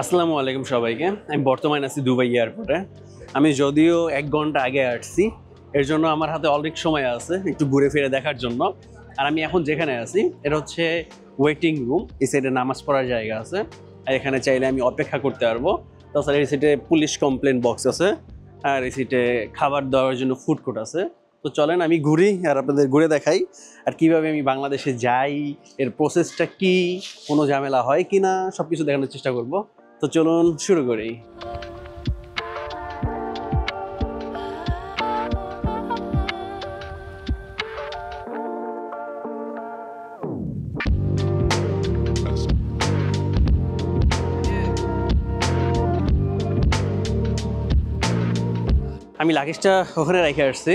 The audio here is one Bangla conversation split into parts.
আসসালামু আলাইকুম সবাইকে। আমি বর্তমানে আছি দুবাই এয়ারপোর্টে। আমি যদিও ১ ঘন্টা আগে আসছি, এর জন্য আমার হাতে অনেক সময় আছে একটু ঘুরে ফিরে দেখার জন্য। আর আমি এখন যেখানে আছি এটা হচ্ছে ওয়েটিং রুম। এই সাইডে নামাজ পড়ার জায়গা আছে, আর এখানে চাইলে আমি অপেক্ষা করতে পারবো। তাছাড়া এই সাইডে পুলিশ কমপ্লেন বক্স আছে, আর এই সাইডে খাবার দেওয়ার জন্য ফুড কোর্ট আছে। তো চলেন আমি ঘুরি আর আপনাদের ঘুরে দেখাই, আর কিভাবে আমি বাংলাদেশে যাই, এর প্রসেসটা কি, কোনো ঝামেলা হয় কি না, সব কিছু দেখানোর চেষ্টা করব। তো চলুন শুরু করি। আমি লাগেজটা ওখানে রেখে আসছি,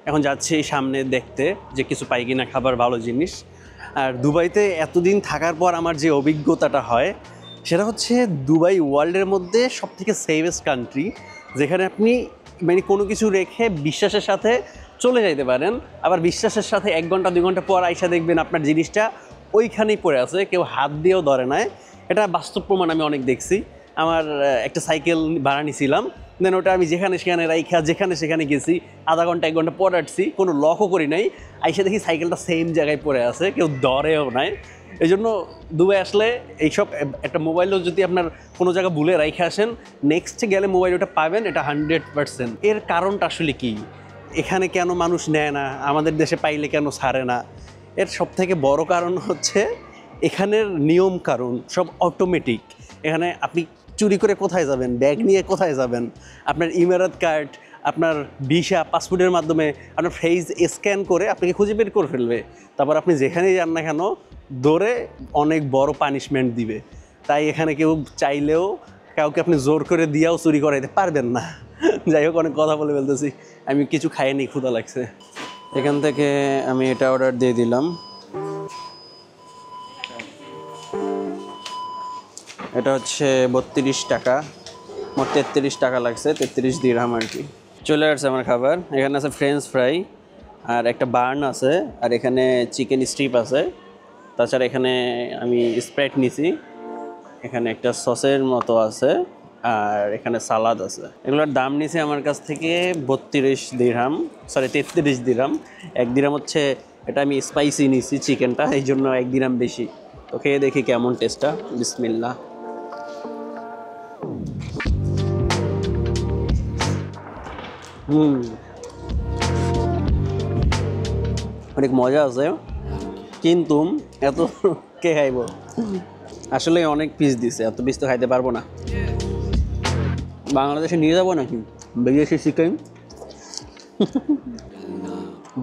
এখন যাচ্ছি সামনে দেখতে যে কিছু পাই কিনা খাবার, ভালো জিনিস। আর দুবাইতে এতদিন থাকার পর আমার যে অভিজ্ঞতাটা হয় সেটা হচ্ছে দুবাই ওয়ার্ল্ডের মধ্যে সবথেকে সেফেস্ট কান্ট্রি, যেখানে আপনি মানে কোনো কিছু রেখে বিশ্বাসের সাথে চলে যাইতে পারেন, আবার বিশ্বাসের সাথে 1 ঘন্টা 2 ঘন্টা পর আইসা দেখবেন আপনার জিনিসটা ওইখানেই পড়ে আছে, কেউ হাত দিয়েও ধরে নাই। এটা বাস্তব প্রমাণ আমি অনেক দেখছি। আমার একটা সাইকেল ভাড়া নিয়েছিলাম, দেন ওটা আমি যেখানে সেখানে রাইখা যেখানে সেখানে গেছি, আধা ঘন্টা 1 ঘন্টা পর আসছি, কোনো লকও করি নাই, আইসা দেখি সাইকেলটা সেম জায়গায় পড়ে আছে, কেউ ধরেও নাই। এই জন্য দুবাই আসলে এইসব একটা মোবাইলও যদি আপনার কোনো জায়গায় ভুলে রাইখে আসেন, নেক্সট গেলে মোবাইল ওটা পাবেন, এটা 100%। এর কারণটা আসলে কি, এখানে কেন মানুষ নেয় না, আমাদের দেশে পাইলে কেন ছাড়ে না? এর সবথেকে বড় কারণ হচ্ছে এখানের নিয়ম কারণ সব অটোমেটিক। এখানে আপনি চুরি করে কোথায় যাবেন, ব্যাগ নিয়ে কোথায় যাবেন, আপনার ইমারত কার্ড, আপনার ভিসা, পাসপোর্টের মাধ্যমে আপনার ফেস স্ক্যান করে আপনাকে খুঁজে বের করে ফেলবে। তারপর আপনি যেখানেই যান না কেন ধরে অনেক বড় পানিশমেন্ট দিবে। তাই এখানে কেউ চাইলেও কাউকে আপনি জোর করে দিয়েও চুরি করাইতে পারবেন না। যাই হোক, অনেক কথা বলে ফেলতেছি, আমি কিছু খাইনি, ক্ষুধা লাগছে। এখান থেকে আমি এটা অর্ডার দিয়ে দিলাম। এটা হচ্ছে 32 টাকা, মোট 33 টাকা লাগছে, 33 দিরহাম আর কি। চলে আসছে আমার খাবার। এখানে আছে ফ্রেঞ্চ ফ্রাই, আর একটা বার্ন আছে, আর এখানে চিকেন স্ট্রিপ আছে। তাছাড়া এখানে আমি স্প্রাইট নিছি, এখানে একটা সসের মতো আছে, আর এখানে সালাদ আছে। এগুলোর দাম নিছে আমার কাছ থেকে 32 দিরহাম, সরি 33 দিরহাম। 1 দিরহাম হচ্ছে, এটা আমি স্পাইসি নিছি চিকেনটা, এই জন্য 1 দিরহাম বেশি। তো খেয়ে দেখি কেমন টেস্টটা। বিসমিল্লাহ। অনেক মজা আছে, কিন্তু এত কে খাইব? আসলে অনেক পিস দিছে, এত পিস তো খাইতে পারবো না। বাংলাদেশে নিয়ে যাবো নাকি বিদেশি চিকেন?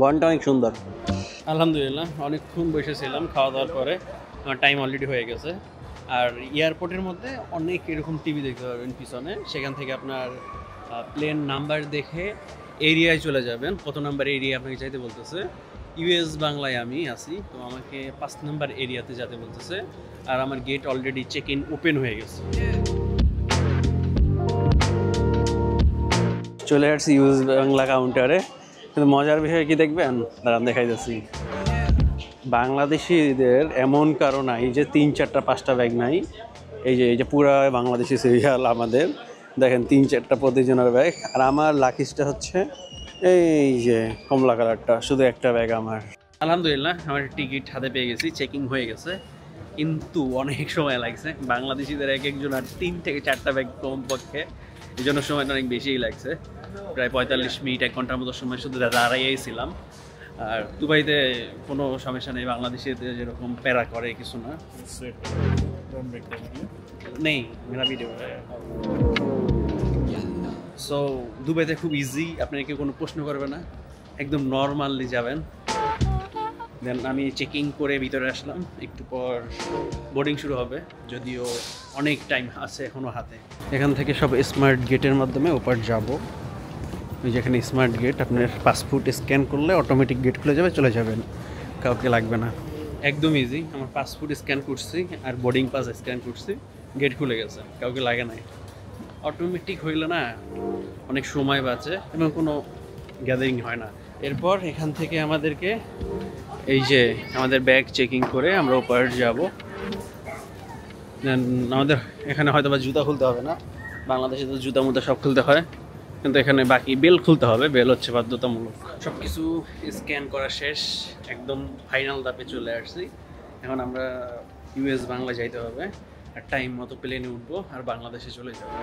বনটা অনেক সুন্দর। আলহামদুলিল্লাহ, অনেকক্ষণ বসেছিলাম, খাওয়া দাওয়ার পরে আমার টাইম অলরেডি হয়ে গেছে। আর এয়ারপোর্টের মধ্যে অনেক এরকম টিভি দেখতে পারবেন পিছনে, সেখান থেকে আপনার প্লেন নাম্বার দেখে এরিয়ায় চলে যাবেন। কত নাম্বার এরিয়া আপনাকে চাইতে বলতেছে। ইউএস বাংলায় আমি আছি, তো আমাকে 5 নাম্বার এরিয়াতে যেতে বলতেছে। আর আমার gate already check in open হয়ে গেছে। চলে আসছি ইউএস বাংলা কাউন্টারে। কিন্তু মজার বিষয় কি দেখবেন, দাঁড়ান দেখাই যাচ্ছি। বাংলাদেশিদের এমন কারণ নাই যে 3, 4টা, 5টা ব্যাগ নাই। এই যে পুরা বাংলাদেশি সিরিয়াল আমাদের, দেখেন 3, 4টা প্রতিজনের ব্যাগ। আর আমার লাকিজটা হচ্ছে এই যে কমলা কালারটা, শুধু একটা ব্যাগ আমার। আলহামদুলিল্লাহ, আমার টিকিট হাতে পেয়ে গেছি, চেকিং হয়ে গেছে, কিন্তু অনেক সময় লাগছে। বাংলাদেশিদের এক একজন আর 3 থেকে 4টা ব্যাগ কমপক্ষে, এই জন্য সময়টা অনেক বেশিই লাগছে। প্রায় 45 মিনিট 1 ঘন্টার মতো সময় শুধু দাঁড়াইয়াই ছিলাম। আর দুবাইতে কোনো সমস্যা নেই, বাংলাদেশিদের যেরকম প্যারা করে কিছু না নেই। মেরা ভিডিও সো দুবাইতে খুব ইজি, আপনাকে কেউ কোনো প্রশ্ন করবে না, একদম নর্মালি যাবেন। দেন আমি চেকিং করে ভিতরে আসলাম, একটু পর বোর্ডিং শুরু হবে, যদিও অনেক টাইম আছে এখনও হাতে। এখান থেকে সব স্মার্ট গেটের মাধ্যমে ওপার যাব। ওই যেখানে স্মার্ট গেট, আপনার পাসপোর্ট স্ক্যান করলে অটোমেটিক গেট খুলে যাবে, চলে যাবেন, কাউকে লাগবে না। একদম ইজি। আমার পাসপোর্ট স্ক্যান করছি আর বোর্ডিং পাস স্ক্যান করছি, গেট খুলে গেছে, কাউকে লাগে নাই। অটোমেটিক হইলে না অনেক সময় বাঁচে এবং কোনো গ্যাদারিং হয় না। এরপর এখান থেকে আমাদেরকে এই যে আমাদের ব্যাগ চেকিং করে আমরা ওপার যাব। দেন আমাদের এখানে হয়তো বা জুতা খুলতে হবে না, বাংলাদেশে তো জুতা মুতা সব খুলতে হয়, কিন্তু এখানে বাকি বেল খুলতে হবে, বেল হচ্ছে বাধ্যতামূলক। সব কিছু স্ক্যান করা শেষ, একদম ফাইনাল ধাপে চলে আসছি। এখন আমরা ইউএস বাংলা যাইতে হবে, আর টাইম মতো প্লেনে উঠবো আর বাংলাদেশে চলে যাবো।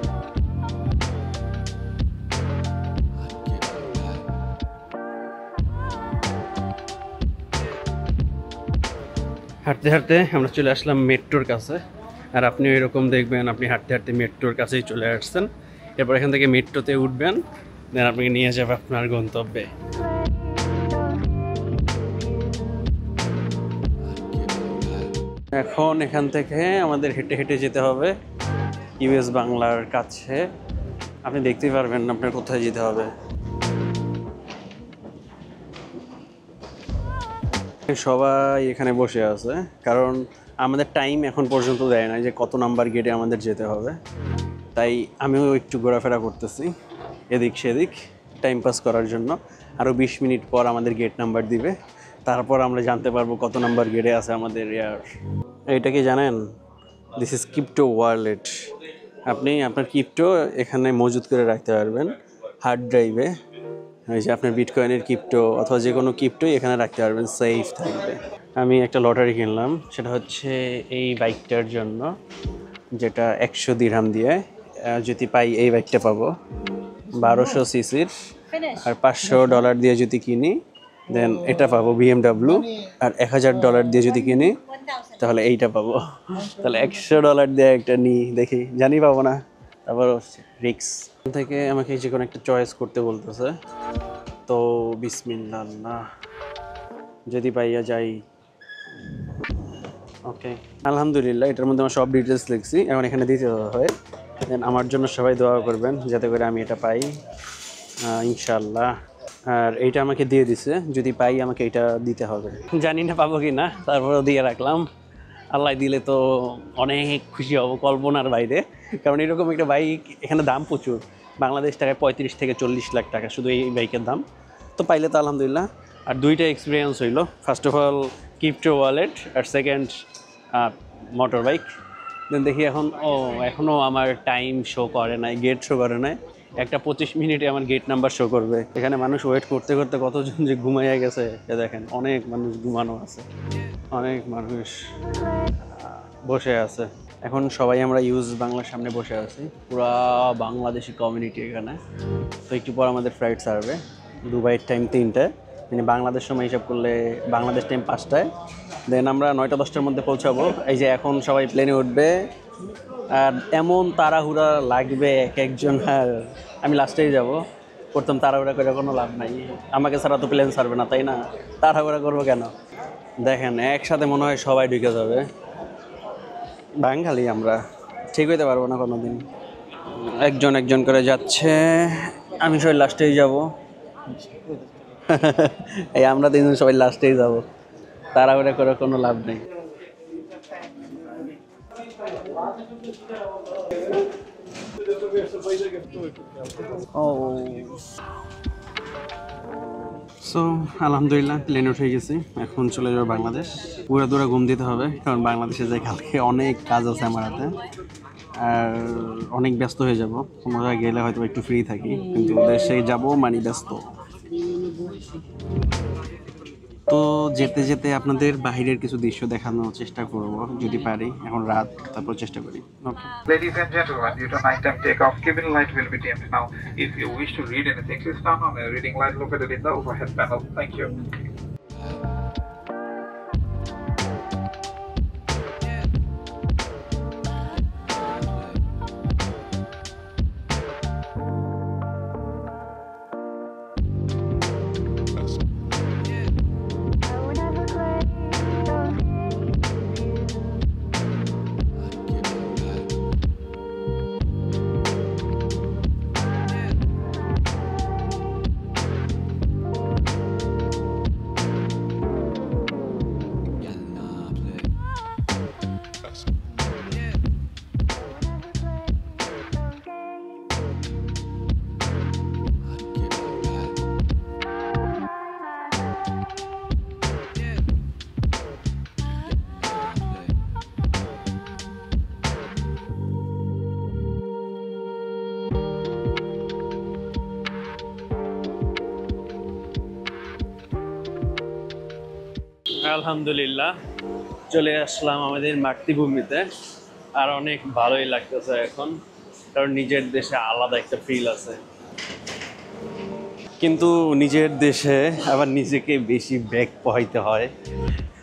হাঁটতে হাঁটতে আমরা চলে আসলাম মেট্রোর কাছে, আর আপনিও এরকম দেখবেন আপনি হাঁটতে হাঁটতে মেট্রোর কাছেই চলে আসছেন। এরপর এখান থেকে মেট্রোতে উঠবেন, দেন আপনাকে নিয়ে যাবে আপনার গন্তব্যে। এখন এখান থেকে আমাদের হেঁটে হেঁটে যেতে হবে ইউএস বাংলার কাছে। আপনি দেখতেই পারবেন আপনার কোথায় যেতে হবে। সবাই এখানে বসে আছে, কারণ আমাদের টাইম এখন পর্যন্ত দেয় না যে কত নাম্বার গেটে আমাদের যেতে হবে। তাই আমিও একটু ঘোরাফেরা করতেছি এদিক সেদিক টাইম পাস করার জন্য। আরও 20 মিনিট পর আমাদের গেট নাম্বার দিবে, তারপর আমরা জানতে পারবো কত নাম্বার গেটে আছে আমাদের এয়ার। এইটা কি জানেন? This is crypto wallet. আপনি আপনার ক্রিপ্টো এখানে মজুত করে রাখতে পারবেন হার্ড ড্রাইভে। ওই যে আপনার বিটকয়েনের ক্রিপ্টো অথবা যে কোনো ক্রিপ্টোই এখানে রাখতে পারবেন, সেফ থাকবে। আমি একটা লটারি কিনলাম, সেটা হচ্ছে এই বাইকটার জন্য, যেটা 100 দিরহাম দিয়ে যদি পাই এই বাইকটা পাবো 1200 সিসির। আর $500 দিয়ে যদি কিনি দেন এটা পাবো BMW। আর $1000 দিয়ে যদি কিনি তাহলে এইটা পাবো। তাহলে $100 দিয়ে একটা নিই, দেখি, জানি পাবো না, তারপর রিক্স থেকে আমাকে যে কোনো একটা চয়েস করতে বলতেছে। তো বিসমিল্লাহ, যদি পাইয়া যাই। ওকে, আলহামদুলিল্লাহ, এটার মধ্যে আমার সব ডিটেলস লিখছি, এখন এখানে দিতে হয়। দেন আমার জন্য সবাই দোয়া করবেন যাতে করে আমি এটা পাই ইনশাল্লাহ। আর এইটা আমাকে দিয়ে দিছে, যদি পাই আমাকে এটা দিতে হবে। জানি না পাবো কি না, তারপরেও দিয়ে রাখলাম। আল্লাহ দিলে তো অনেক খুশি হব, কল্পনার বাইরে। কারণ এরকম একটা বাইক এখানে দাম প্রচুর, বাংলাদেশ টাকায় 35 থেকে 40 লাখ টাকা শুধু এই বাইকের দাম। তো পাইলে তো আলহামদুলিল্লাহ। আর দুইটা এক্সপিরিয়েন্স হইলো, first of all crypto wallet, আর সেকেন্ড মোটর বাইক। দেন দেখি এখনও আমার টাইম শো করে নাই, গেট শো করে নাই। একটা 25 মিনিটে আমার গেট নাম্বার শো করবে। এখানে মানুষ ওয়েট করতে করতে কতজন যে ঘুমাইয়া গেছে দেখেন, অনেক মানুষ ঘুমানো আছে, অনেক মানুষ বসে আছে। এখন সবাই আমরা ইউজ বাংলার সামনে বসে আছি, পুরা বাংলাদেশি কমিউনিটি এখানে। তো একটু পর আমাদের ফ্লাইট ছাড়বে, দুবাইয়ের টাইম 3টায়, মানে বাংলাদেশ সময় হিসাব করলে বাংলাদেশ টাইম 5টায়। দেন আমরা 9টা-10টার মধ্যে পৌঁছাবো। এই যে এখন সবাই প্লেনে উঠবে, আর এমন তাড়াহুড়া লাগবে এক একজন। আর আমি লাস্টেই যাব, প্রথম তাড়াহুড়া করে কোনো লাভ নাই, আমাকে ছাড়া তো প্লেন ছাড়বে না, তাই না? তাড়াহুড়া করবো কেন? দেখেন একসাথে মনে হয় সবাই ঢুকে যাবে। বাঙালি আমরা, ঠিক হইতে পারবো না কোনো দিন। একজন একজন করে যাচ্ছে, আমি সবাই লাস্টেই যাব। এই আমরা তিনজন সবাই লাস্টেই যাব, তাড়াহুড়া করে কোনো লাভ নেই। সো আলহামদুলিল্লাহ প্লেন উঠে গেছি, এখন চলে যাবো বাংলাদেশ। পুরো দূরে ঘুম দিতে হবে, কারণ বাংলাদেশে যাই কালকে অনেক কাজ আছে আমার হাতে, আর অনেক ব্যস্ত হয়ে যাব। কোনো জায়গায় গেলে হয়তো একটু ফ্রি থাকি, কিন্তু দেশে যাব মানে ব্যস্ত। তো যেতে যেতে আপনাদের বাইরের কিছু দৃশ্য দেখানোর চেষ্টা করব যদি পারি। এখন রাত, তারপর চেষ্টা করি। ওকে। Ladies and gentlemen, due to nighttime takeoff, cabin light will be dimmed now. If you wish to read anything, please turn on a reading light located in the overhead panel. Thank you. আলহামদুলিল্লাহ চলে আসলাম আমাদের মাতৃভূমিতে। আর অনেক ভালোই লাগতেছে এখন, কারণ নিজের দেশে আলাদা একটা ফিল আছে। কিন্তু নিজের দেশে আবার নিজেকে বেশি ব্যাগ পোহাইতে হয়,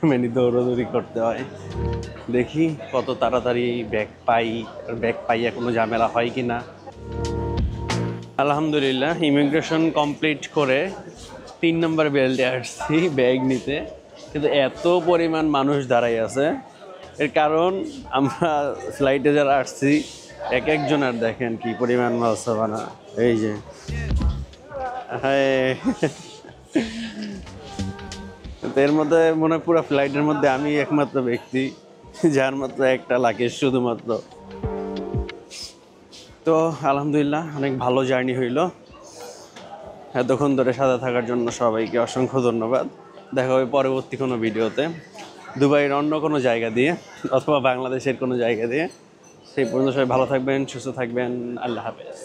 মানে দৌড়াদৌড়ি করতে হয়। দেখি কত তাড়াতাড়ি ব্যাগ পাই, আর ব্যাগ পাইয়া কোনো ঝামেলা হয় কি না। আলহামদুলিল্লাহ ইমিগ্রেশন কমপ্লিট করে 3 নম্বর বেল্টে আসছি ব্যাগ নিতে, কিন্তু এত পরিমাণ মানুষ দাঁড়াই আছে। এর কারণ আমরা ফ্লাইটে যারা আসছি এক একজনের দেখেন কি পরিমাণ মালসাবানা। এই যে হ্যাঁ, তো এর মধ্যে মনে হয় পুরো ফ্লাইটের মধ্যে আমি একমাত্র ব্যক্তি যার মাত্র একটা লাগেজ শুধুমাত্র। তো আলহামদুলিল্লাহ অনেক ভালো জার্নি হইল। এতক্ষণ ধরে সাথে থাকার জন্য সবাইকে অসংখ্য ধন্যবাদ। দেখা হবে পরবর্তী কোনো ভিডিওতে, দুবাইয়ের অন্য কোনো জায়গা দিয়ে অথবা বাংলাদেশের কোনো জায়গা দিয়ে। সেই পর্যন্ত সবাই ভালো থাকবেন, সুস্থ থাকবেন। আল্লাহ হাফেজ।